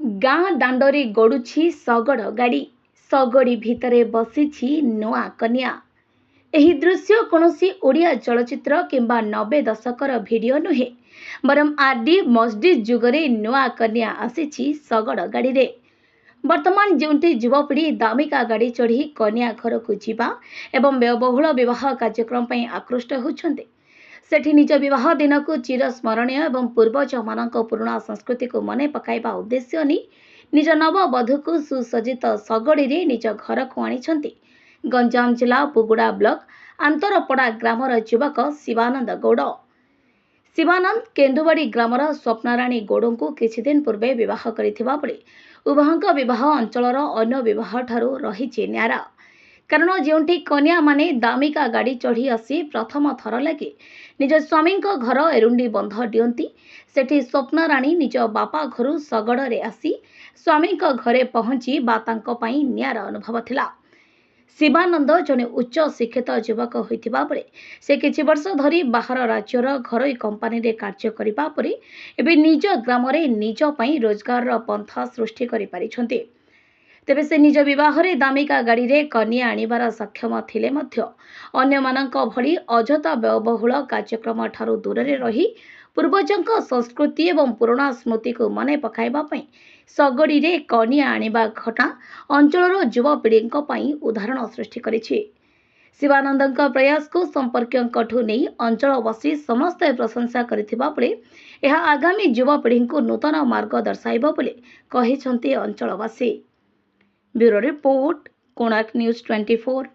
गाँ दाण्डरे गड़ुछि शगड़ गाड़ी शगड़ी भितरे बसिछि नुआ कन्या। एही दृश्य कौनसी ओडिया चलचित्र किंबा 90 दशकर भिडियो नुहे बरम आरडी मस्जिद जुगरे नुआ कन्या आसीछि शगड़ गाड़ी रे। वर्तमान जोंटी युवपीढ़ी दामिका गाड़ी चढ़ी कन्या घर को जीवा एवं व्ययबहुल विवाह कार्यक्रम पई आकृष्ट होउछन्ते। सेठी निज विवाह दिन को चिर स्मरणीय एवं पूर्वज मानक पुराणा संस्कृति को मने पकाइबा उद्देश्य नि निज नववधू को सुसज्जित शगड़ी रे निज घर को आनिछन्ति गंजाम जिला बुगुड़ा ब्लॉक आंतरपड़ा ग्रामर युवक शिवानंद गौड़। शिवानंद केन्दुवाड़ी ग्रामर स्वप्नाराणी गौड़ को किछि दिन पूर्वे विवाह करिथिबा बेले उभयଙ୍କ विवाह अंचलर अन्य विवाह ठारू रहिछि न्यारा। कारण जोंठी कन्या माने दामिका गाड़ी चढ़ी आसी प्रथम थर लगे निज स्वामी घर एरुंडी बंध दियंती सेठी स्वप्नाराणी निज बापा घर शगड़े आसी स्वामी घरे पहुंची बातांको पई न्यारा अनुभव थिला। शिवानंद जने उच्च शिक्षित युवक होइथिबा बेले से किछि वर्ष धरी बाहर राज्यर घरोई कंपानी रे कार्य करिबा परे एबे निज ग्राम रे निज पई रोजगार रो पंथा सृष्टि करि पारिछन्ते। तेबे से निज विवाहरे दामिका गाड़ी रे कन्या आनिबार सक्षम थिले मध्य अन्य मानक भली अजता व्ययबहुल कार्यक्रम ठारू दूरे रही पूर्वजंक संस्कृति एवं पुराणा स्मृति को मने पकाइबा पई शगड़ी रे कन्या आनिबा घटना अंचलर युवपीढ़ी पई उदाहरण सृष्टि करिछि। शिवानंदଙ୍କ प्रयास को संपर्कठू नहीं अंचलवासी समस्त प्रशंसा करथिबा बेले एहा आगामी युवपीढ़ी को नूतन मार्ग दर्शाइबो बोली कहिसंती अंचलवासी। Bureau report Konark news 24।